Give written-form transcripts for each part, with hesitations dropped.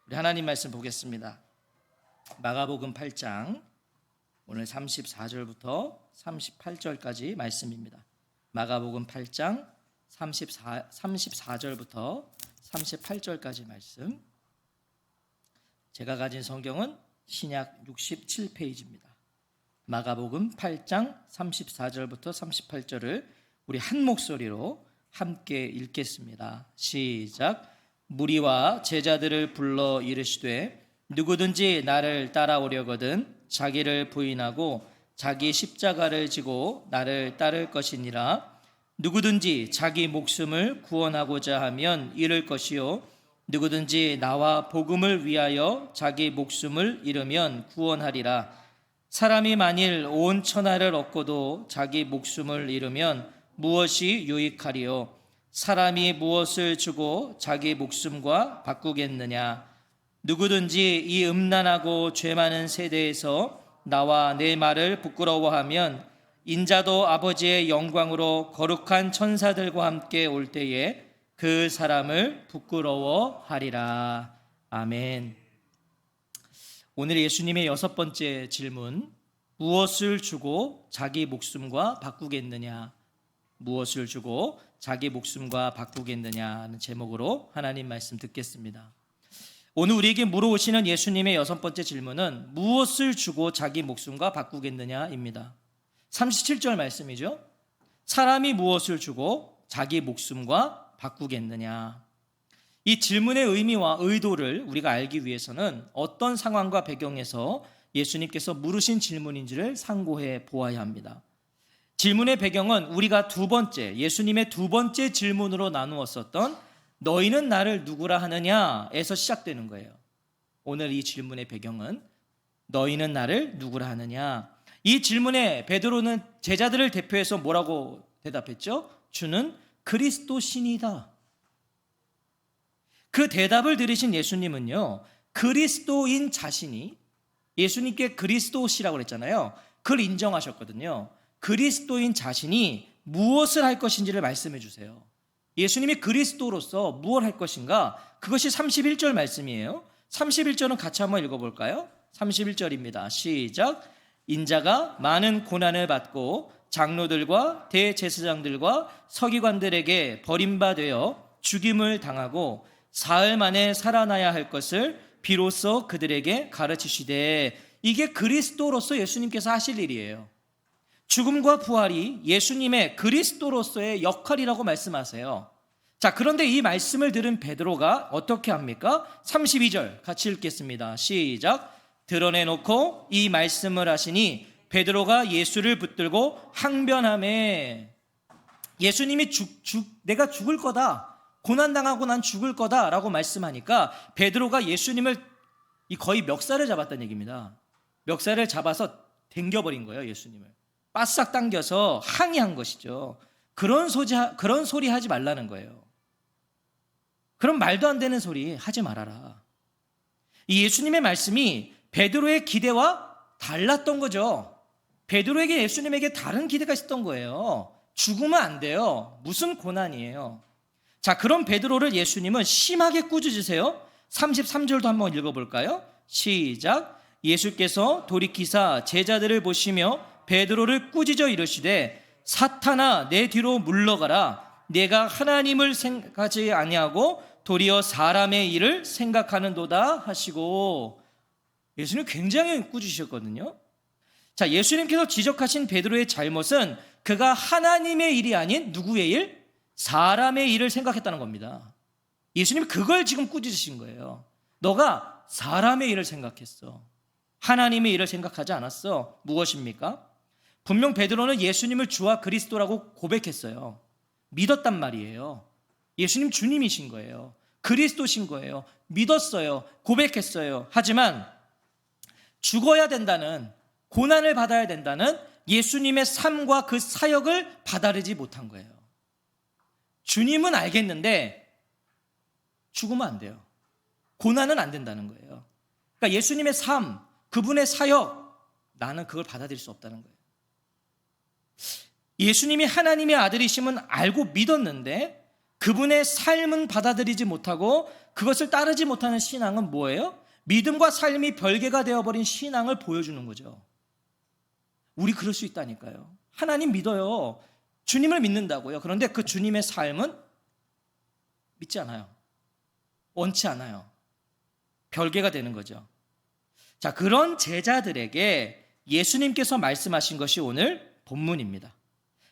우리 하나님 말씀 보겠습니다. 마가복음 8장 오늘 34절부터 38절까지 말씀입니다. 마가복음 8장 34절부터 38절까지 말씀. 제가 가진 성경은 신약 67페이지입니다. 마가복음 8장 34절부터 38절을 우리 한 목소리로 함께 읽겠습니다. 시작. 무리와 제자들을 불러 이르시되 누구든지 나를 따라오려거든 자기를 부인하고 자기 십자가를 지고 나를 따를 것이니라. 누구든지 자기 목숨을 구원하고자 하면 잃을 것이요 누구든지 나와 복음을 위하여 자기 목숨을 잃으면 구원하리라. 사람이 만일 온 천하를 얻고도 자기 목숨을 잃으면 무엇이 유익하리요? 사람이 무엇을 주고 자기 목숨과 바꾸겠느냐? 누구든지 이 음란하고 죄 많은 세대에서 나와 내 말을 부끄러워하면 인자도 아버지의 영광으로 거룩한 천사들과 함께 올 때에 그 사람을 부끄러워하리라. 아멘. 오늘 예수님의 6번째 질문, 무엇을 주고 자기 목숨과 바꾸겠느냐? 무엇을 주고 자기 목숨과 바꾸겠느냐는 제목으로 하나님 말씀 듣겠습니다. 오늘 우리에게 물어오시는 예수님의 6번째 질문은 무엇을 주고 자기 목숨과 바꾸겠느냐입니다. 37절 말씀이죠. 사람이 무엇을 주고 자기 목숨과 바꾸겠느냐. 이 질문의 의미와 의도를 우리가 알기 위해서는 어떤 상황과 배경에서 예수님께서 물으신 질문인지를 상고해 보아야 합니다. 질문의 배경은 우리가 예수님의 두 번째 질문으로 나누었었던 너희는 나를 누구라 하느냐에서 시작되는 거예요. 오늘 이 질문의 배경은 너희는 나를 누구라 하느냐. 이 질문에 베드로는 제자들을 대표해서 뭐라고 대답했죠? 주는 그리스도신이다. 그 대답을 들으신 예수님은요, 그리스도인 자신이, 예수님께 그리스도시라고 그랬잖아요. 그걸 인정하셨거든요. 그리스도인 자신이 무엇을 할 것인지를 말씀해 주세요. 예수님이 그리스도로서 무엇을 할 것인가? 그것이 31절 말씀이에요. 31절은 같이 한번 읽어볼까요? 31절입니다. 시작. 인자가 많은 고난을 받고 장로들과 대제사장들과 서기관들에게 버림받아 죽임을 당하고 사흘 만에 살아나야 할 것을 비로소 그들에게 가르치시되, 이게 그리스도로서 예수님께서 하실 일이에요. 죽음과 부활이 예수님의 그리스도로서의 역할이라고 말씀하세요. 자, 그런데 이 말씀을 들은 베드로가 어떻게 합니까? 32절 같이 읽겠습니다. 시작. 드러내놓고 이 말씀을 하시니 베드로가 예수를 붙들고 항변하매, 예수님이 내가 죽을 거다, 고난당하고 난 죽을 거다라고 말씀하니까 베드로가 예수님을 거의 멱살을 잡았다는 얘기입니다. 멱살을 잡아서 당겨버린 거예요. 예수님을 바싹 당겨서 항의한 것이죠. 그런 소리 하지 말라는 거예요. 그런 말도 안 되는 소리 하지 말아라. 이 예수님의 말씀이 베드로의 기대와 달랐던 거죠. 베드로에게 예수님에게 다른 기대가 있었던 거예요. 죽으면 안 돼요. 무슨 고난이에요. 자, 그럼 베드로를 예수님은 심하게 꾸짖으세요. 33절도 한번 읽어볼까요? 시작. 예수께서 돌이키사 제자들을 보시며 베드로를 꾸짖어 이르시되 사탄아 내 뒤로 물러가라. 내가 하나님을 생각하지 아니하고 도리어 사람의 일을 생각하는도다 하시고, 예수님 굉장히 꾸짖으셨거든요. 자, 예수님께서 지적하신 베드로의 잘못은 그가 하나님의 일이 아닌 누구의 일? 사람의 일을 생각했다는 겁니다. 예수님이 그걸 지금 꾸짖으신 거예요. 너가 사람의 일을 생각했어. 하나님의 일을 생각하지 않았어. 무엇입니까? 분명 베드로는 예수님을 주와 그리스도라고 고백했어요. 믿었단 말이에요. 예수님 주님이신 거예요. 그리스도신 거예요. 믿었어요. 고백했어요. 하지만 죽어야 된다는, 고난을 받아야 된다는 예수님의 삶과 그 사역을 받아들이지 못한 거예요. 주님은 알겠는데 죽으면 안 돼요. 고난은 안 된다는 거예요. 그러니까 예수님의 삶, 그분의 사역, 나는 그걸 받아들일 수 없다는 거예요. 예수님이 하나님의 아들이심은 알고 믿었는데 그분의 삶은 받아들이지 못하고 그것을 따르지 못하는 신앙은 뭐예요? 믿음과 삶이 별개가 되어버린 신앙을 보여주는 거죠. 우리 그럴 수 있다니까요. 하나님 믿어요. 주님을 믿는다고요. 그런데 그 주님의 삶은 믿지 않아요. 원치 않아요. 별개가 되는 거죠. 자, 그런 제자들에게 예수님께서 말씀하신 것이 오늘 본문입니다.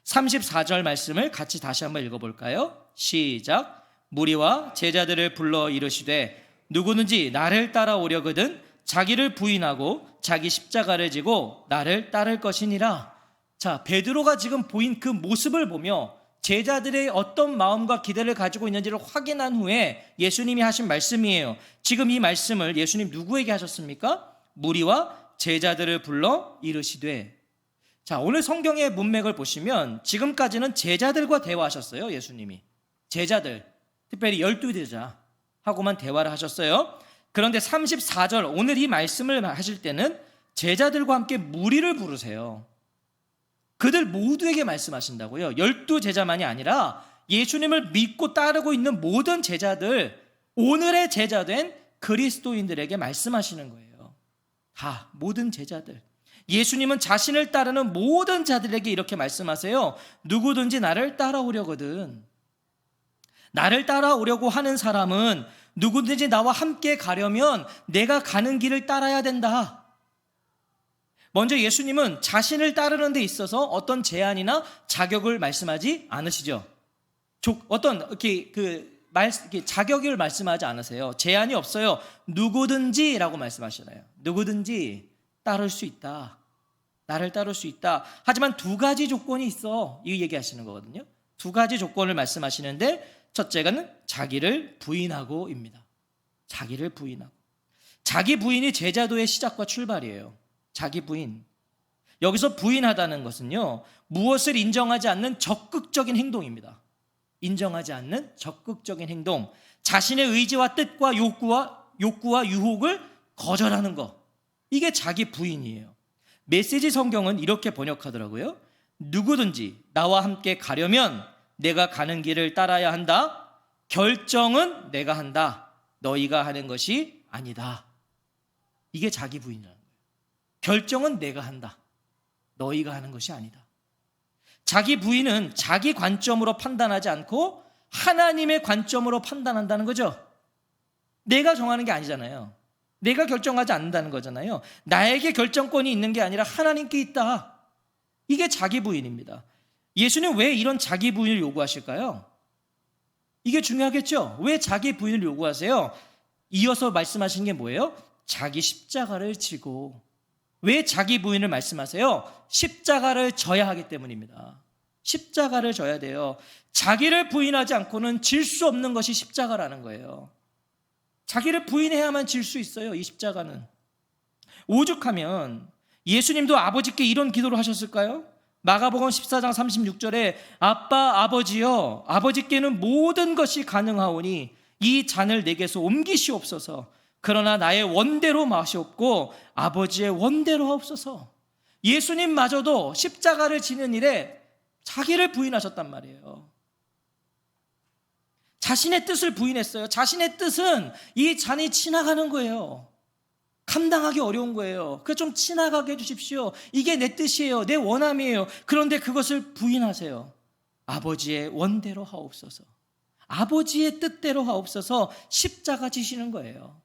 34절 말씀을 같이 다시 한번 읽어볼까요? 시작. 무리와 제자들을 불러 이르시되 누구든지 나를 따라오려거든 자기를 부인하고 자기 십자가를 지고 나를 따를 것이니라. 자, 베드로가 지금 보인 그 모습을 보며 제자들의 어떤 마음과 기대를 가지고 있는지를 확인한 후에 예수님이 하신 말씀이에요. 지금 이 말씀을 예수님 누구에게 하셨습니까? 무리와 제자들을 불러 이르시되. 자, 오늘 성경의 문맥을 보시면 지금까지는 제자들과 대화하셨어요. 예수님이 제자들, 특별히 12제자하고만 대화를 하셨어요. 그런데 34절 오늘 이 말씀을 하실 때는 제자들과 함께 무리를 부르세요. 그들 모두에게 말씀하신다고요. 12제자만이 아니라 예수님을 믿고 따르고 있는 모든 제자들, 오늘의 제자된 그리스도인들에게 말씀하시는 거예요. 다 모든 제자들. 예수님은 자신을 따르는 모든 자들에게 이렇게 말씀하세요. 누구든지 나를 따라오려거든. 나를 따라오려고 하는 사람은 누구든지 나와 함께 가려면 내가 가는 길을 따라야 된다. 먼저 예수님은 자신을 따르는 데 있어서 어떤 제한이나 자격을 말씀하지 않으시죠. 어떤 이렇게 자격을 말씀하지 않으세요. 제한이 없어요. 누구든지라고 말씀하시나요? 누구든지 따를 수 있다. 나를 따를 수 있다. 하지만 두 가지 조건이 있어. 이 얘기하시는 거거든요. 두 가지 조건을 말씀하시는데 첫째는 자기를 부인하고입니다. 자기를 부인하고. 자기 부인이 제자도의 시작과 출발이에요. 자기 부인. 여기서 부인하다는 것은요, 무엇을 인정하지 않는 적극적인 행동입니다. 인정하지 않는 적극적인 행동. 자신의 의지와 뜻과 욕구와 유혹을 거절하는 것. 이게 자기 부인이에요. 메시지 성경은 이렇게 번역하더라고요. 누구든지 나와 함께 가려면 내가 가는 길을 따라야 한다. 결정은 내가 한다. 너희가 하는 것이 아니다. 이게 자기 부인이라는 거예요. 결정은 내가 한다. 너희가 하는 것이 아니다. 자기 부인은 자기 관점으로 판단하지 않고 하나님의 관점으로 판단한다는 거죠. 내가 정하는 게 아니잖아요. 내가 결정하지 않는다는 거잖아요. 나에게 결정권이 있는 게 아니라 하나님께 있다. 이게 자기 부인입니다. 예수님 왜 이런 자기 부인을 요구하실까요? 이게 중요하겠죠. 왜 자기 부인을 요구하세요? 이어서 말씀하신 게 뭐예요? 자기 십자가를 지고. 왜 자기 부인을 말씀하세요? 십자가를 져야 하기 때문입니다. 십자가를 져야 돼요. 자기를 부인하지 않고는 질 수 없는 것이 십자가라는 거예요. 자기를 부인해야만 질 수 있어요. 이 십자가는. 오죽하면 예수님도 아버지께 이런 기도를 하셨을까요? 마가복음 14장 36절에 아빠 아버지여 아버지께는 모든 것이 가능하오니 이 잔을 내게서 옮기시옵소서. 그러나 나의 원대로 마시옵고 아버지의 원대로 하옵소서. 예수님마저도 십자가를 지는 일에 자기를 부인하셨단 말이에요. 자신의 뜻을 부인했어요. 자신의 뜻은 이 잔이 지나가는 거예요. 감당하기 어려운 거예요. 그래서 좀 지나가게 해주십시오. 이게 내 뜻이에요. 내 원함이에요. 그런데 그것을 부인하세요. 아버지의 원대로 하옵소서. 아버지의 뜻대로 하옵소서. 십자가 지시는 거예요.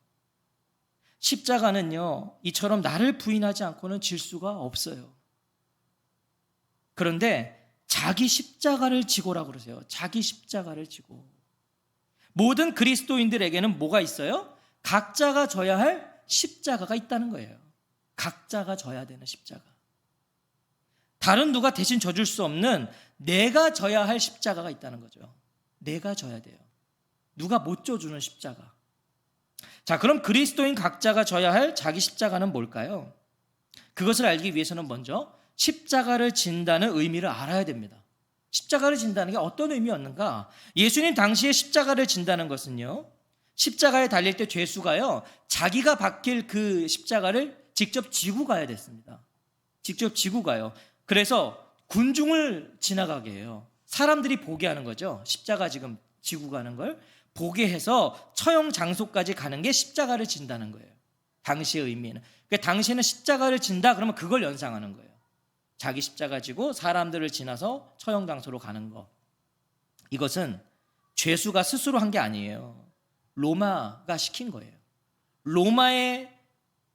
십자가는요, 이처럼 나를 부인하지 않고는 질 수가 없어요. 그런데 자기 십자가를 지고라고 그러세요. 자기 십자가를 지고. 모든 그리스도인들에게는 뭐가 있어요? 각자가 져야 할 십자가가 있다는 거예요. 각자가 져야 되는 십자가. 다른 누가 대신 져줄 수 없는 내가 져야 할 십자가가 있다는 거죠. 내가 져야 돼요. 누가 못 져주는 십자가. 자, 그럼 그리스도인 각자가 져야 할 자기 십자가는 뭘까요? 그것을 알기 위해서는 먼저 십자가를 진다는 의미를 알아야 됩니다. 십자가를 진다는 게 어떤 의미였는가? 예수님 당시에 십자가를 진다는 것은요, 십자가에 달릴 때 죄수가요, 자기가 박힐 그 십자가를 직접 지고 가야 됐습니다. 직접 지고 가요. 그래서 군중을 지나가게 해요. 사람들이 보게 하는 거죠. 십자가 지금 지고 가는 걸 보게 해서 처형 장소까지 가는 게 십자가를 진다는 거예요. 당시의 의미는. 그러니까 당시에는 십자가를 진다 그러면 그걸 연상하는 거예요. 자기 십자가 지고 사람들을 지나서 처형 장소로 가는 거. 이것은 죄수가 스스로 한 게 아니에요. 로마가 시킨 거예요. 로마에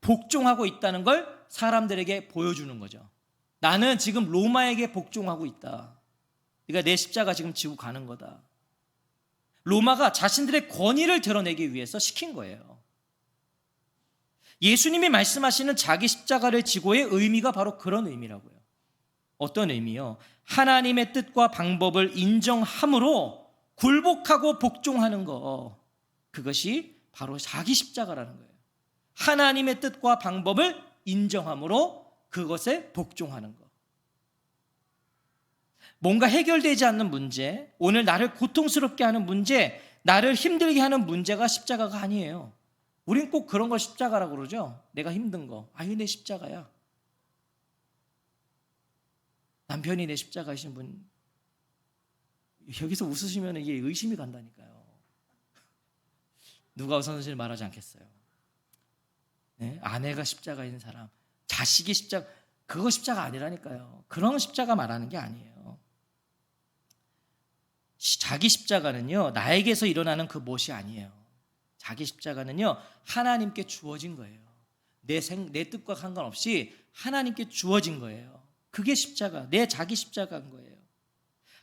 복종하고 있다는 걸 사람들에게 보여주는 거죠. 나는 지금 로마에게 복종하고 있다. 그러니까 내 십자가 지금 지고 가는 거다. 로마가 자신들의 권위를 드러내기 위해서 시킨 거예요. 예수님이 말씀하시는 자기 십자가를 지고의 의미가 바로 그런 의미라고요. 어떤 의미요? 하나님의 뜻과 방법을 인정함으로 굴복하고 복종하는 거. 그것이 바로 자기 십자가라는 거예요. 하나님의 뜻과 방법을 인정함으로 그것에 복종하는 것. 뭔가 해결되지 않는 문제, 오늘 나를 고통스럽게 하는 문제, 나를 힘들게 하는 문제가 십자가가 아니에요. 우린 꼭 그런 걸 십자가라고 그러죠. 내가 힘든 거. 이게 내 십자가야. 남편이 내 십자가이신 분, 여기서 웃으시면 이게 의심이 간다니까요. 누가 우선순위를 말하지 않겠어요. 네? 아내가 십자가인 사람, 자식이 십자가, 그거 십자가 아니라니까요. 그런 십자가 말하는 게 아니에요. 자기 십자가는요, 나에게서 일어나는 그 몫이 아니에요. 자기 십자가는요, 하나님께 주어진 거예요. 내 뜻과 상관없이 하나님께 주어진 거예요. 그게 십자가, 내 자기 십자가인 거예요.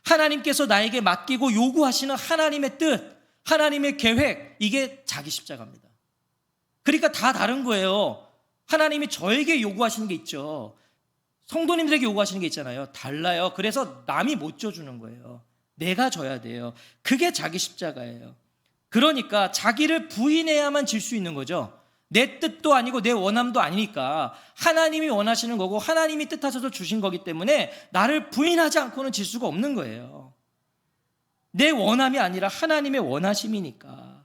하나님께서 나에게 맡기고 요구하시는 하나님의 뜻, 하나님의 계획, 이게 자기 십자가입니다. 그러니까 다 다른 거예요. 하나님이 저에게 요구하시는 게 있죠. 성도님들에게 요구하시는 게 있잖아요. 달라요. 그래서 남이 못 져주는 거예요. 내가 져야 돼요. 그게 자기 십자가예요. 그러니까 자기를 부인해야만 질 수 있는 거죠. 내 뜻도 아니고 내 원함도 아니니까 하나님이 원하시는 거고 하나님이 뜻하셔서 주신 거기 때문에 나를 부인하지 않고는 질 수가 없는 거예요. 내 원함이 아니라 하나님의 원하심이니까.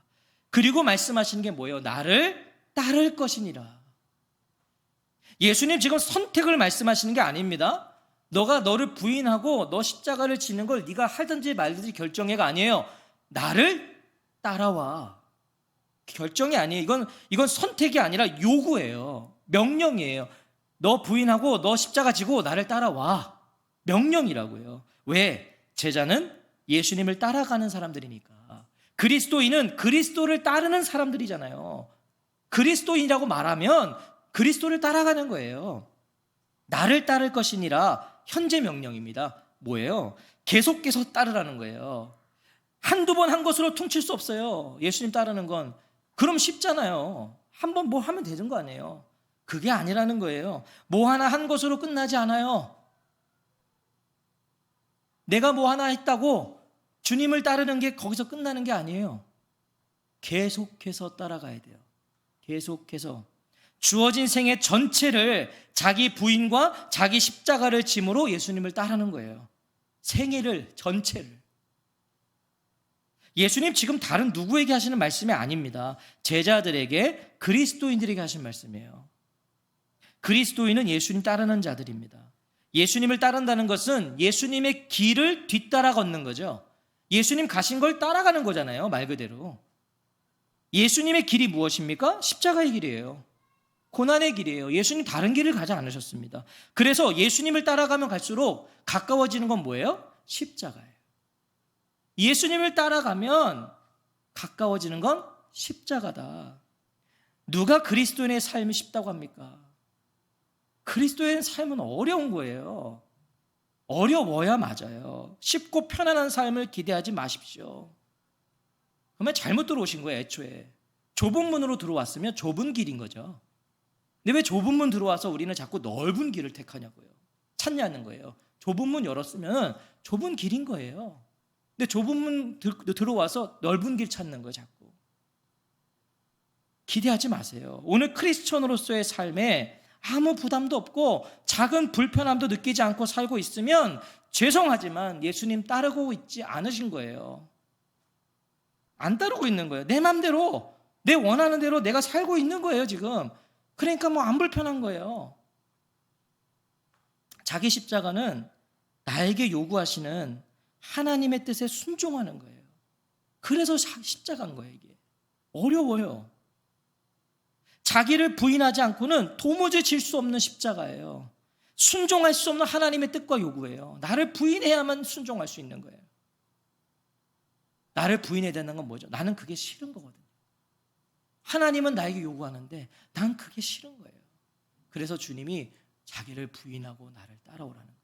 그리고 말씀하시는 게 뭐예요? 나를 따를 것이니라. 예수님 지금 선택을 말씀하시는 게 아닙니다. 너가 너를 부인하고 너 십자가를 지는 걸 네가 하든지 말든지 결정해가 아니에요. 나를 따라와. 결정이 아니에요. 이건 선택이 아니라 요구예요. 명령이에요. 너 부인하고 너 십자가 지고 나를 따라와. 명령이라고요. 왜? 제자는 예수님을 따라가는 사람들이니까. 그리스도인은 그리스도를 따르는 사람들이잖아요. 그리스도인이라고 말하면 그리스도를 따라가는 거예요. 나를 따를 것이니라 현재 명령입니다. 뭐예요? 계속해서 따르라는 거예요. 한두 번 한 것으로 퉁칠 수 없어요. 예수님 따르는 건. 그럼 쉽잖아요. 한 번 뭐 하면 되는 거 아니에요. 그게 아니라는 거예요. 뭐 하나 한 것으로 끝나지 않아요. 내가 뭐 하나 했다고 주님을 따르는 게 거기서 끝나는 게 아니에요. 계속해서 따라가야 돼요. 계속해서. 주어진 생애 전체를 자기 부인과 자기 십자가를 짐으로 예수님을 따르는 거예요. 생애를 전체를. 예수님 지금 다른 누구에게 하시는 말씀이 아닙니다. 제자들에게, 그리스도인들에게 하신 말씀이에요. 그리스도인은 예수님 따르는 자들입니다. 예수님을 따른다는 것은 예수님의 길을 뒤따라 걷는 거죠. 예수님 가신 걸 따라가는 거잖아요. 말 그대로. 예수님의 길이 무엇입니까? 십자가의 길이에요. 고난의 길이에요. 예수님 다른 길을 가지 않으셨습니다. 그래서 예수님을 따라가면 갈수록 가까워지는 건 뭐예요? 십자가예요. 예수님을 따라가면 가까워지는 건 십자가다. 누가 그리스도인의 삶이 쉽다고 합니까? 그리스도인의 삶은 어려운 거예요. 어려워야 맞아요. 쉽고 편안한 삶을 기대하지 마십시오. 그러면 잘못 들어오신 거예요. 애초에 좁은 문으로 들어왔으면 좁은 길인 거죠. 근데 왜 좁은 문 들어와서 우리는 자꾸 넓은 길을 택하냐고요. 찾냐는 거예요. 좁은 문 열었으면 좁은 길인 거예요. 근데 좁은 문 들어와서 넓은 길 찾는 거예요. 자꾸. 기대하지 마세요. 오늘 크리스천으로서의 삶에 아무 부담도 없고 작은 불편함도 느끼지 않고 살고 있으면 죄송하지만 예수님 따르고 있지 않으신 거예요. 안 따르고 있는 거예요. 내 맘대로, 내 원하는 대로 내가 살고 있는 거예요 지금. 그러니까 뭐 안 불편한 거예요. 자기 십자가는 나에게 요구하시는 하나님의 뜻에 순종하는 거예요. 그래서 십자가인 거예요. 이게 어려워요. 자기를 부인하지 않고는 도무지 질 수 없는 십자가예요. 순종할 수 없는 하나님의 뜻과 요구예요. 나를 부인해야만 순종할 수 있는 거예요. 나를 부인해야 되는 건 뭐죠? 나는 그게 싫은 거거든요. 하나님은 나에게 요구하는데 난 그게 싫은 거예요. 그래서 주님이 자기를 부인하고 나를 따라오라는 거예요.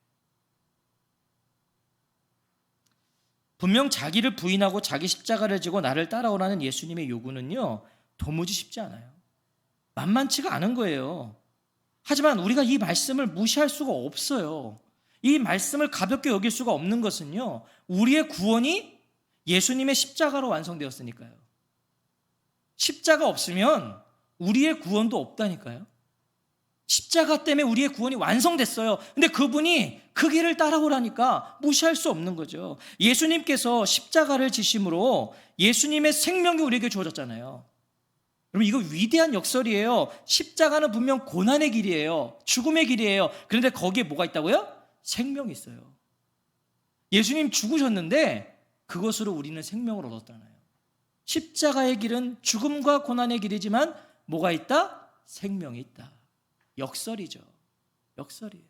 분명 자기를 부인하고 자기 십자가를 지고 나를 따라오라는 예수님의 요구는요, 도무지 쉽지 않아요. 만만치가 않은 거예요. 하지만 우리가 이 말씀을 무시할 수가 없어요. 이 말씀을 가볍게 여길 수가 없는 것은요, 우리의 구원이 예수님의 십자가로 완성되었으니까요. 십자가 없으면 우리의 구원도 없다니까요. 십자가 때문에 우리의 구원이 완성됐어요. 근데 그분이 그 길을 따라오라니까 무시할 수 없는 거죠. 예수님께서 십자가를 지심으로 예수님의 생명이 우리에게 주어졌잖아요. 여러분, 이거 위대한 역설이에요. 십자가는 분명 고난의 길이에요. 죽음의 길이에요. 그런데 거기에 뭐가 있다고요? 생명이 있어요. 예수님 죽으셨는데 그것으로 우리는 생명을 얻었잖아요. 십자가의 길은 죽음과 고난의 길이지만 뭐가 있다? 생명이 있다. 역설이죠. 역설이에요.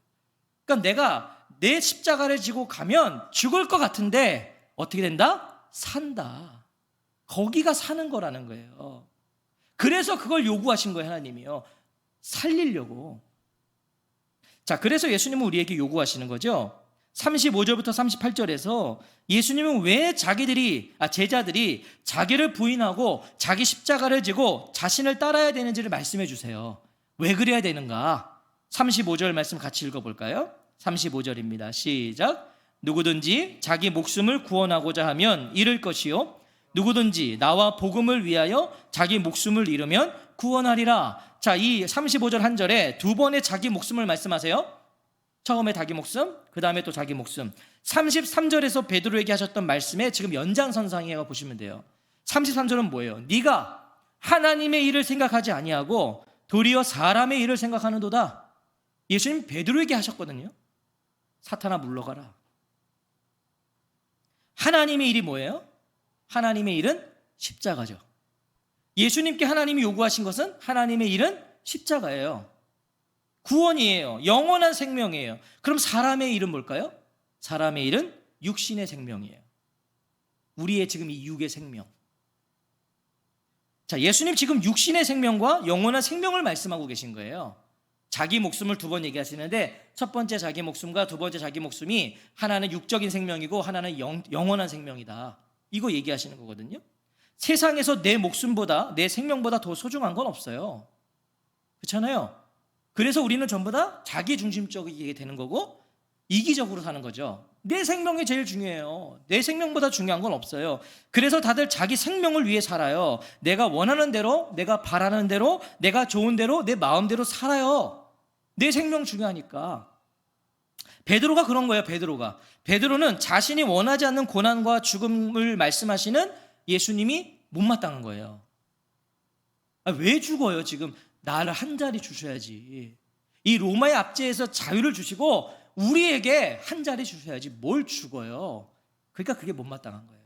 그러니까 내가 내 십자가를 지고 가면 죽을 것 같은데 어떻게 된다? 산다. 거기가 사는 거라는 거예요. 그래서 그걸 요구하신 거예요, 하나님이요. 살리려고. 자, 그래서 예수님은 우리에게 요구하시는 거죠. 35절부터 38절에서 예수님은 왜 제자들이 자기를 부인하고 자기 십자가를 지고 자신을 따라야 되는지를 말씀해 주세요. 왜 그래야 되는가? 35절 말씀 같이 읽어볼까요? 35절입니다. 시작. 누구든지 자기 목숨을 구원하고자 하면 잃을 것이요, 누구든지 나와 복음을 위하여 자기 목숨을 잃으면 구원하리라. 자, 이 35절 한 절에 두 번의 자기 목숨을 말씀하세요. 처음에 자기 목숨, 그 다음에 또 자기 목숨. 33절에서 베드로에게 하셨던 말씀에 지금 연장선상이라고 보시면 돼요. 33절은 뭐예요? 네가 하나님의 일을 생각하지 아니하고 도리어 사람의 일을 생각하는도다. 예수님 베드로에게 하셨거든요. 사탄아 물러가라. 하나님의 일이 뭐예요? 하나님의 일은 십자가죠. 예수님께 하나님이 요구하신 것은 하나님의 일은 십자가예요. 구원이에요. 영원한 생명이에요. 그럼 사람의 일은 뭘까요? 사람의 일은 육신의 생명이에요. 우리의 지금 이 육의 생명. 자, 예수님 지금 육신의 생명과 영원한 생명을 말씀하고 계신 거예요. 자기 목숨을 두 번 얘기하시는데 첫 번째 자기 목숨과 두 번째 자기 목숨이 하나는 육적인 생명이고 하나는 영원한 생명이다. 이거 얘기하시는 거거든요. 세상에서 내 목숨보다 내 생명보다 더 소중한 건 없어요. 그렇잖아요. 그래서 우리는 전부 다 자기 중심적이게 되는 거고 이기적으로 사는 거죠. 내 생명이 제일 중요해요. 내 생명보다 중요한 건 없어요. 그래서 다들 자기 생명을 위해 살아요. 내가 원하는 대로, 내가 바라는 대로, 내가 좋은 대로, 내 마음대로 살아요. 내 생명 중요하니까. 베드로가 그런 거예요. 베드로는 자신이 원하지 않는 고난과 죽음을 말씀하시는 예수님이 못마땅한 거예요. 왜 죽어요? 지금 나를 한 자리 주셔야지. 이 로마의 압제에서 자유를 주시고 우리에게 한 자리 주셔야지 뭘 죽어요. 그러니까 그게 못마땅한 거예요.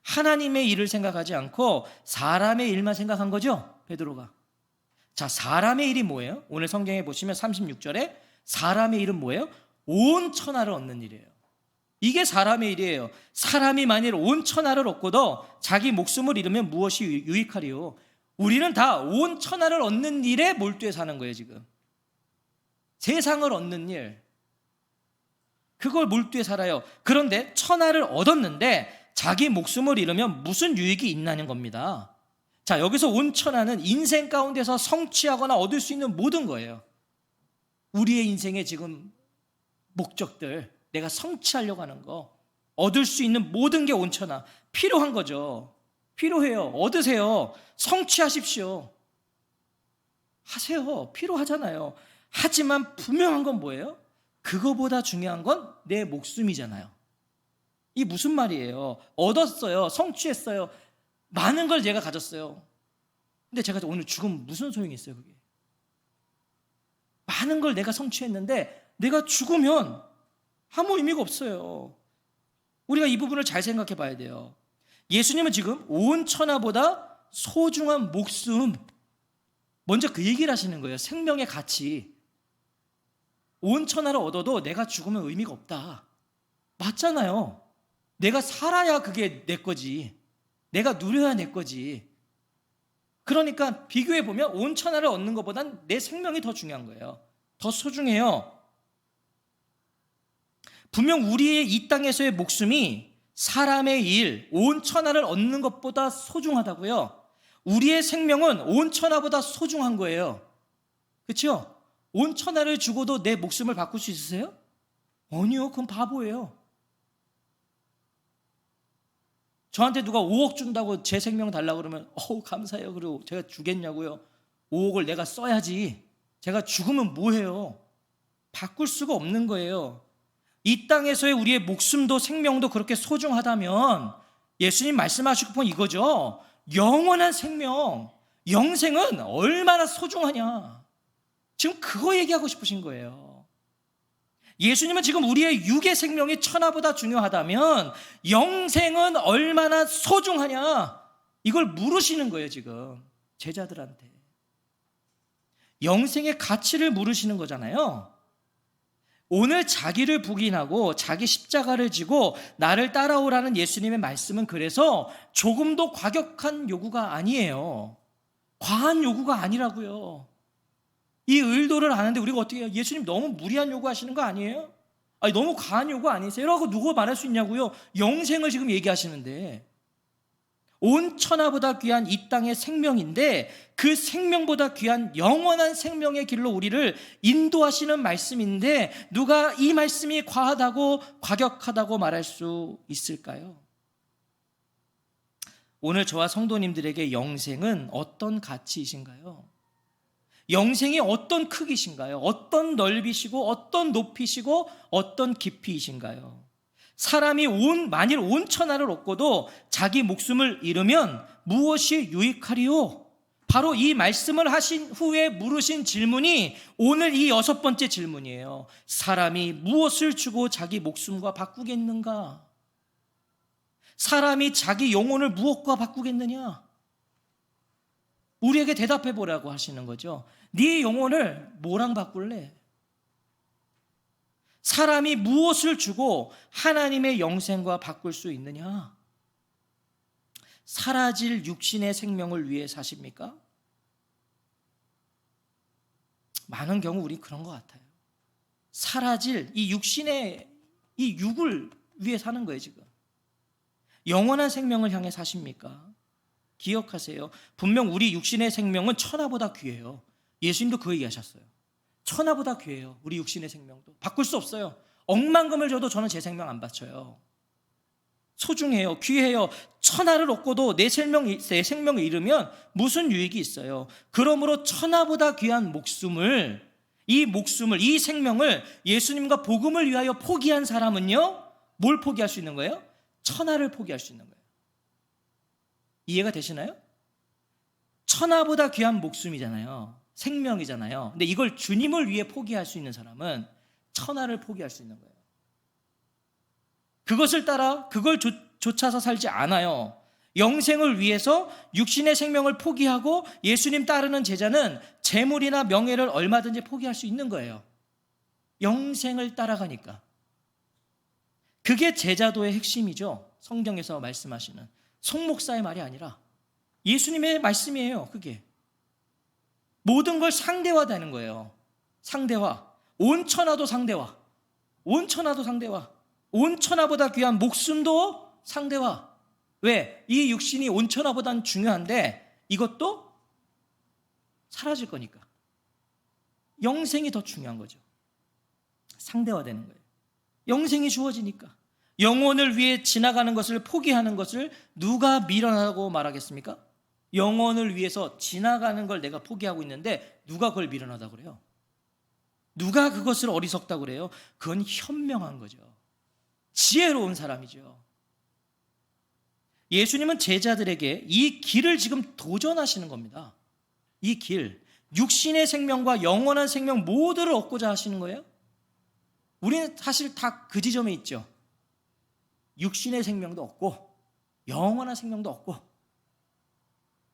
하나님의 일을 생각하지 않고 사람의 일만 생각한 거죠, 베드로가. 자, 사람의 일이 뭐예요? 오늘 성경에 보시면 36절에 사람의 일은 뭐예요? 온 천하를 얻는 일이에요. 이게 사람의 일이에요. 사람이 만일 온 천하를 얻고도 자기 목숨을 잃으면 무엇이 유익하리요? 우리는 다 온 천하를 얻는 일에 몰두해 사는 거예요, 지금. 세상을 얻는 일, 그걸 몰두해 살아요. 그런데 천하를 얻었는데 자기 목숨을 잃으면 무슨 유익이 있나는 겁니다. 자, 여기서 온 천하는 인생 가운데서 성취하거나 얻을 수 있는 모든 거예요. 우리의 인생의 지금 목적들, 내가 성취하려고 하는 거, 얻을 수 있는 모든 게 온 천하. 필요한 거죠. 필요해요. 얻으세요. 성취하십시오. 하세요. 필요하잖아요. 하지만 분명한 건 뭐예요? 그거보다 중요한 건 내 목숨이잖아요. 이 무슨 말이에요? 얻었어요. 성취했어요. 많은 걸 제가 가졌어요. 근데 제가 오늘 죽으면 무슨 소용이 있어요, 그게? 많은 걸 내가 성취했는데 내가 죽으면 아무 의미가 없어요. 우리가 이 부분을 잘 생각해 봐야 돼요. 예수님은 지금 온 천하보다 소중한 목숨, 먼저 그 얘기를 하시는 거예요. 생명의 가치. 온 천하를 얻어도 내가 죽으면 의미가 없다. 맞잖아요. 내가 살아야 그게 내 거지. 내가 누려야 내 거지. 그러니까 비교해 보면 온 천하를 얻는 것보단 내 생명이 더 중요한 거예요. 더 소중해요. 분명 우리의 이 땅에서의 목숨이 사람의 일, 온 천하를 얻는 것보다 소중하다고요. 우리의 생명은 온 천하보다 소중한 거예요. 그렇죠? 온 천하를 주고도 내 목숨을 바꿀 수 있으세요? 아니요, 그건 바보예요. 저한테 누가 5억 준다고 제 생명 달라고 그러면 감사해요. 그리고 제가 주겠냐고요. 5억을 내가 써야지. 제가 죽으면 뭐해요? 바꿀 수가 없는 거예요. 이 땅에서의 우리의 목숨도 생명도 그렇게 소중하다면 예수님 말씀하시고 본 이거죠. 영원한 생명, 영생은 얼마나 소중하냐. 지금 그거 얘기하고 싶으신 거예요. 예수님은 지금 우리의 육의 생명이 천하보다 중요하다면 영생은 얼마나 소중하냐, 이걸 물으시는 거예요. 지금 제자들한테 영생의 가치를 물으시는 거잖아요. 오늘 자기를 부인하고 자기 십자가를 지고 나를 따라오라는 예수님의 말씀은 그래서 조금도 과격한 요구가 아니에요. 과한 요구가 아니라고요. 이 의도를 아는데 우리가 어떻게 해요? 예수님 너무 무리한 요구하시는 거 아니에요? 아니, 너무 과한 요구 아니세요? 라고 누가 말할 수 있냐고요? 영생을 지금 얘기하시는데, 온 천하보다 귀한 이 땅의 생명인데 그 생명보다 귀한 영원한 생명의 길로 우리를 인도하시는 말씀인데 누가 이 말씀이 과하다고 과격하다고 말할 수 있을까요? 오늘 저와 성도님들에게 영생은 어떤 가치이신가요? 영생이 어떤 크기신가요? 어떤 넓이시고 어떤 높이시고 어떤 깊이이신가요? 사람이 만일 온 천하를 얻고도 자기 목숨을 잃으면 무엇이 유익하리요? 바로 이 말씀을 하신 후에 물으신 질문이 오늘 이 6번째 질문이에요. 사람이 무엇을 주고 자기 목숨과 바꾸겠는가? 사람이 자기 영혼을 무엇과 바꾸겠느냐? 우리에게 대답해 보라고 하시는 거죠. 네 영혼을 뭐랑 바꿀래? 사람이 무엇을 주고 하나님의 영생과 바꿀 수 있느냐? 사라질 육신의 생명을 위해 사십니까? 많은 경우 우리 그런 것 같아요. 사라질 이 육신의 이 육을 위해 사는 거예요. 지금 영원한 생명을 향해 사십니까? 기억하세요. 분명 우리 육신의 생명은 천하보다 귀해요. 예수님도 그 얘기하셨어요. 천하보다 귀해요. 우리 육신의 생명도 바꿀 수 없어요. 억만금을 줘도 저는 제 생명 안 바쳐요. 소중해요. 귀해요. 천하를 얻고도 내 생명을 잃으면 무슨 유익이 있어요? 그러므로 천하보다 귀한 이 생명을 예수님과 복음을 위하여 포기한 사람은요, 뭘 포기할 수 있는 거예요? 천하를 포기할 수 있는 거예요. 이해가 되시나요? 천하보다 귀한 목숨이잖아요. 생명이잖아요. 근데 이걸 주님을 위해 포기할 수 있는 사람은 천하를 포기할 수 있는 거예요. 그것을 따라 그걸 쫓아서 살지 않아요. 영생을 위해서 육신의 생명을 포기하고 예수님 따르는 제자는 재물이나 명예를 얼마든지 포기할 수 있는 거예요. 영생을 따라가니까. 그게 제자도의 핵심이죠. 성경에서 말씀하시는 송 목사의 말이 아니라 예수님의 말씀이에요. 그게 모든 걸 상대화되는 거예요. 상대화. 온 천하도 상대화. 온 천하도 상대화. 온 천하보다 귀한 목숨도 상대화. 왜? 이 육신이 온 천하보다는 중요한데 이것도 사라질 거니까. 영생이 더 중요한 거죠. 상대화되는 거예요. 영생이 주어지니까. 영혼을 위해 지나가는 것을 포기하는 것을 누가 미련하다고 말하겠습니까? 영혼을 위해서 지나가는 걸 내가 포기하고 있는데 누가 그걸 미련하다고 그래요? 누가 그것을 어리석다고 그래요? 그건 현명한 거죠. 지혜로운 사람이죠. 예수님은 제자들에게 이 길을 지금 도전하시는 겁니다. 이 길, 육신의 생명과 영원한 생명 모두를 얻고자 하시는 거예요. 우리는 사실 다 그 지점에 있죠. 육신의 생명도 없고 영원한 생명도 없고,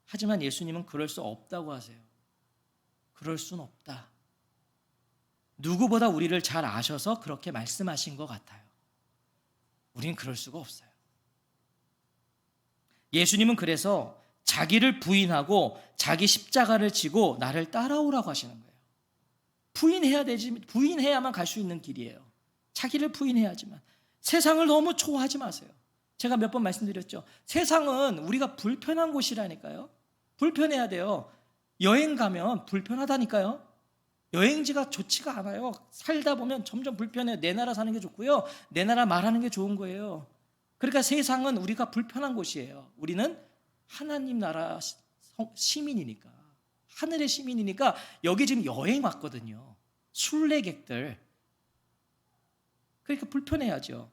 하지만 예수님은 그럴 수 없다고 하세요. 그럴 수는 없다. 누구보다 우리를 잘 아셔서 그렇게 말씀하신 것 같아요. 우린 그럴 수가 없어요. 예수님은 그래서 자기를 부인하고 자기 십자가를 지고 나를 따라오라고 하시는 거예요. 부인해야만 갈 수 있는 길이에요. 자기를 부인해야지만. 세상을 너무 초호하지 마세요. 제가 몇 번 말씀드렸죠. 세상은 우리가 불편한 곳이라니까요. 불편해야 돼요. 여행 가면 불편하다니까요. 여행지가 좋지가 않아요. 살다 보면 점점 불편해요. 내 나라 사는 게 좋고요, 내 나라 말하는 게 좋은 거예요. 그러니까 세상은 우리가 불편한 곳이에요. 우리는 하나님 나라 시민이니까, 하늘의 시민이니까 여기 지금 여행 왔거든요. 순례객들. 그러니까 불편해야죠.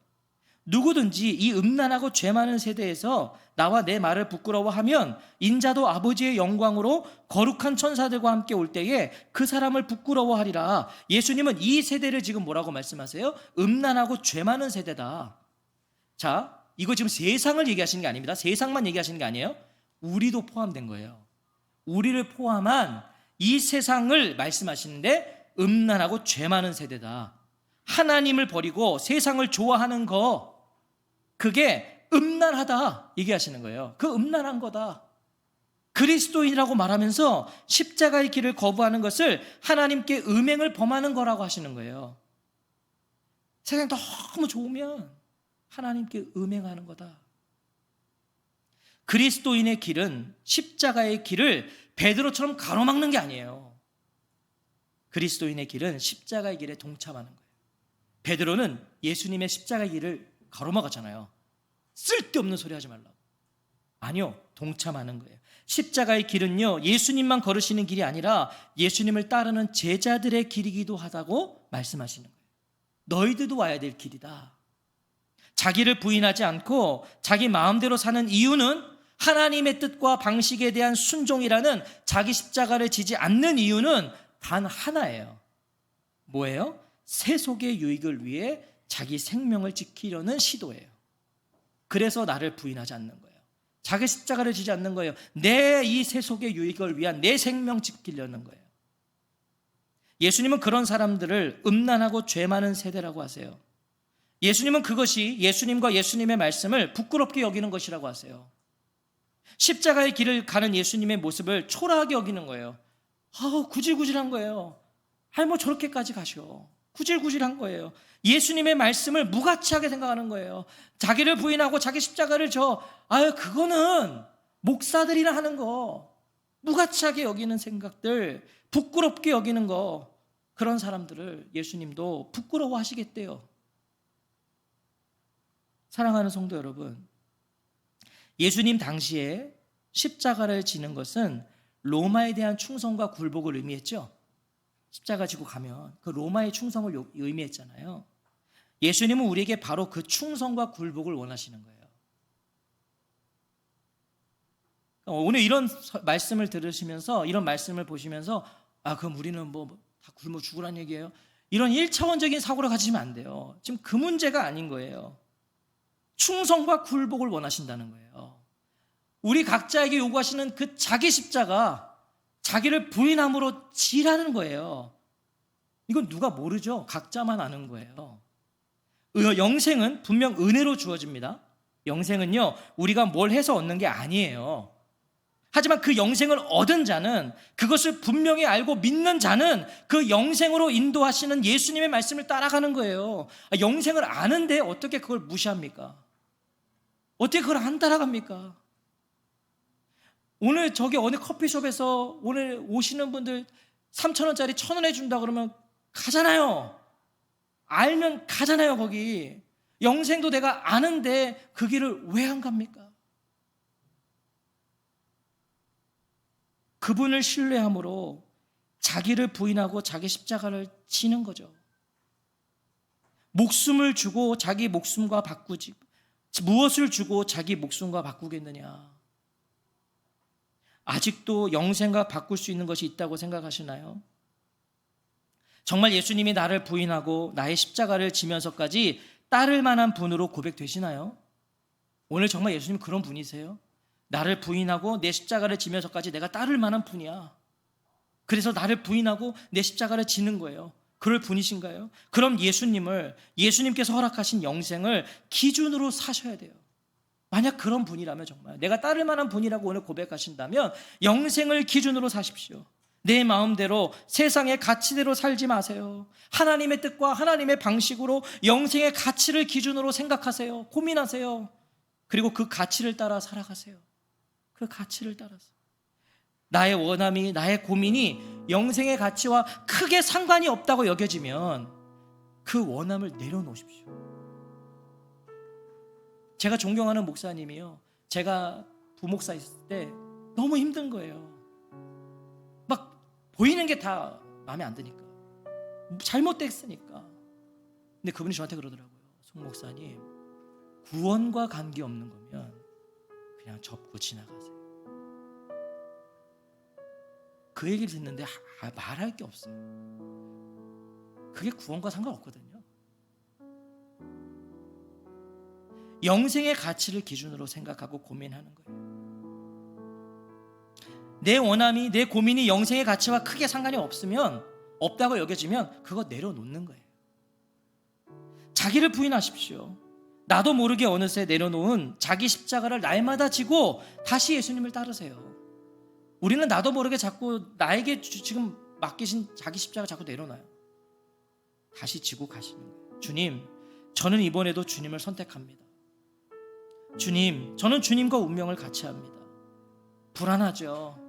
누구든지 이 음란하고 죄 많은 세대에서 나와 내 말을 부끄러워하면 인자도 아버지의 영광으로 거룩한 천사들과 함께 올 때에 그 사람을 부끄러워하리라. 예수님은 이 세대를 지금 뭐라고 말씀하세요? 음란하고 죄 많은 세대다. 자, 이거 지금 세상을 얘기하시는 게 아닙니다. 세상만 얘기하시는 게 아니에요. 우리도 포함된 거예요. 우리를 포함한 이 세상을 말씀하시는데 음란하고 죄 많은 세대다. 하나님을 버리고 세상을 좋아하는 거, 그게 음란하다 얘기하시는 거예요. 그 음란한 거다. 그리스도인이라고 말하면서 십자가의 길을 거부하는 것을 하나님께 음행을 범하는 거라고 하시는 거예요. 세상이 너무 좋으면 하나님께 음행하는 거다. 그리스도인의 길은 십자가의 길을 베드로처럼 가로막는 게 아니에요. 그리스도인의 길은 십자가의 길에 동참하는 거예요. 베드로는 예수님의 십자가의 길을 가로막았잖아요. 쓸데없는 소리 하지 말라고. 아니요, 동참하는 거예요. 십자가의 길은요, 예수님만 걸으시는 길이 아니라 예수님을 따르는 제자들의 길이기도 하다고 말씀하시는 거예요. 너희들도 와야 될 길이다. 자기를 부인하지 않고 자기 마음대로 사는 이유는, 하나님의 뜻과 방식에 대한 순종이라는 자기 십자가를 지지 않는 이유는 단 하나예요. 뭐예요? 세속의 유익을 위해 자기 생명을 지키려는 시도예요. 그래서 나를 부인하지 않는 거예요. 자기 십자가를 지지 않는 거예요. 내 이 세속의 유익을 위한 내 생명 지키려는 거예요. 예수님은 그런 사람들을 음란하고 죄 많은 세대라고 하세요. 예수님은 그것이 예수님과 예수님의 말씀을 부끄럽게 여기는 것이라고 하세요. 십자가의 길을 가는 예수님의 모습을 초라하게 여기는 거예요. 구질구질한 거예요. 뭐 저렇게까지 가셔. 구질구질한 거예요. 예수님의 말씀을 무가치하게 생각하는 거예요. 자기를 부인하고 자기 십자가를 그거는 목사들이나 하는 거, 무가치하게 여기는 생각들, 부끄럽게 여기는 거, 그런 사람들을 예수님도 부끄러워하시겠대요. 사랑하는 성도 여러분, 예수님 당시에 십자가를 지는 것은 로마에 대한 충성과 굴복을 의미했죠. 십자가 지고 가면 그 로마의 충성을 의미했잖아요. 예수님은 우리에게 바로 그 충성과 굴복을 원하시는 거예요. 오늘 이런 말씀을 들으시면서, 이런 말씀을 보시면서 그럼 우리는 다 굶어 죽으란 얘기예요? 이런 1차원적인 사고를 가지시면 안 돼요. 지금 그 문제가 아닌 거예요. 충성과 굴복을 원하신다는 거예요. 우리 각자에게 요구하시는 그 자기 십자가, 자기를 부인함으로 지라는 거예요. 이건 누가 모르죠? 각자만 아는 거예요. 영생은 분명 은혜로 주어집니다. 영생은요, 우리가 뭘 해서 얻는 게 아니에요. 하지만 그 영생을 얻은 자는, 그것을 분명히 알고 믿는 자는 그 영생으로 인도하시는 예수님의 말씀을 따라가는 거예요. 영생을 아는데 어떻게 그걸 무시합니까? 어떻게 그걸 안 따라갑니까? 오늘 어느 커피숍에서 오늘 오시는 분들 3,000원짜리 1,000원 해준다 그러면 가잖아요. 알면 가잖아요. 거기 영생도 내가 아는데 그 길을 왜 안 갑니까? 그분을 신뢰함으로 자기를 부인하고 자기 십자가를 지는 거죠. 목숨을 주고 자기 목숨과 바꾸지, 무엇을 주고 자기 목숨과 바꾸겠느냐? 아직도 영생과 바꿀 수 있는 것이 있다고 생각하시나요? 정말 예수님이 나를 부인하고 나의 십자가를 지면서까지 따를 만한 분으로 고백되시나요? 오늘 정말 예수님 그런 분이세요? 나를 부인하고 내 십자가를 지면서까지 내가 따를 만한 분이야. 그래서 나를 부인하고 내 십자가를 지는 거예요. 그럴 분이신가요? 그럼 예수님께서 허락하신 영생을 기준으로 사셔야 돼요. 만약 그런 분이라면 정말 내가 따를 만한 분이라고 오늘 고백하신다면 영생을 기준으로 사십시오. 내 마음대로 세상의 가치대로 살지 마세요. 하나님의 뜻과 하나님의 방식으로 영생의 가치를 기준으로 생각하세요. 고민하세요. 그리고 그 가치를 따라 살아가세요. 그 가치를 따라서 나의 원함이, 나의 고민이 영생의 가치와 크게 상관이 없다고 여겨지면 그 원함을 내려놓으십시오. 제가 존경하는 목사님이요, 제가 부목사 있을 때 너무 힘든 거예요. 막 보이는 게 다 마음에 안 드니까, 잘못됐으니까. 근데 그분이 저한테 그러더라고요. 송 목사님, 구원과 관계없는 거면 그냥 접고 지나가세요. 그 얘기를 듣는데 말할 게 없어요. 그게 구원과 상관없거든요. 영생의 가치를 기준으로 생각하고 고민하는 거예요. 내 원함이, 내 고민이 영생의 가치와 크게 상관이 없다고 여겨지면 그거 내려놓는 거예요. 자기를 부인하십시오. 나도 모르게 어느새 내려놓은 자기 십자가를 날마다 지고 다시 예수님을 따르세요. 우리는 나도 모르게 자꾸 나에게 지금 맡기신 자기 십자가 자꾸 내려놔요. 다시 지고 가시는 거예요. 주님, 저는 이번에도 주님을 선택합니다. 주님, 저는 주님과 운명을 같이 합니다. 불안하죠.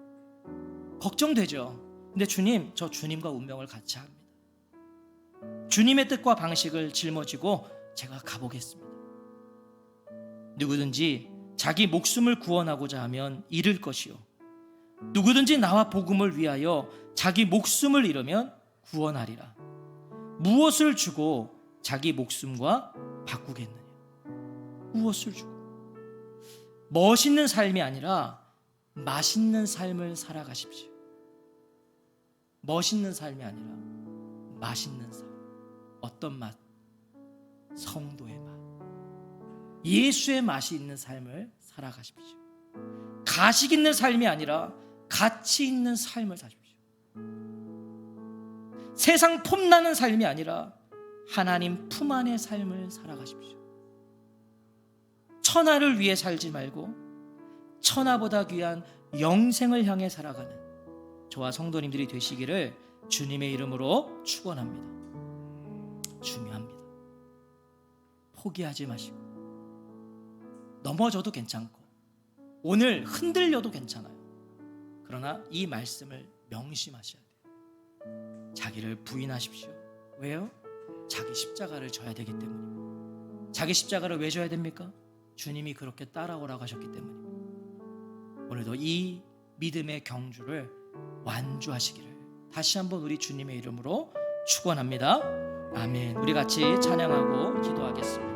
걱정되죠. 근데 주님, 저 주님과 운명을 같이 합니다. 주님의 뜻과 방식을 짊어지고 제가 가보겠습니다. 누구든지 자기 목숨을 구원하고자 하면 잃을 것이요, 누구든지 나와 복음을 위하여 자기 목숨을 잃으면 구원하리라. 무엇을 주고 자기 목숨과 바꾸겠느냐? 무엇을 주고? 멋있는 삶이 아니라 맛있는 삶을 살아가십시오. 멋있는 삶이 아니라 맛있는 삶. 어떤 맛? 성도의 맛. 예수의 맛이 있는 삶을 살아가십시오. 가식 있는 삶이 아니라 가치 있는 삶을 사십시오. 세상 폼나는 삶이 아니라 하나님 품 안의 삶을 살아가십시오. 천하를 위해 살지 말고 천하보다 귀한 영생을 향해 살아가는 저와 성도님들이 되시기를 주님의 이름으로 축원합니다. 중요합니다. 포기하지 마시고, 넘어져도 괜찮고 오늘 흔들려도 괜찮아요. 그러나 이 말씀을 명심하셔야 돼요. 자기를 부인하십시오. 왜요? 자기 십자가를 져야 되기 때문입니다. 자기 십자가를 왜 져야 됩니까? 주님이 그렇게 따라오라고 하셨기 때문입니다. 오늘도 이 믿음의 경주를 완주하시기를 다시 한번 우리 주님의 이름으로 축원합니다. 아멘. 우리 같이 찬양하고 기도하겠습니다.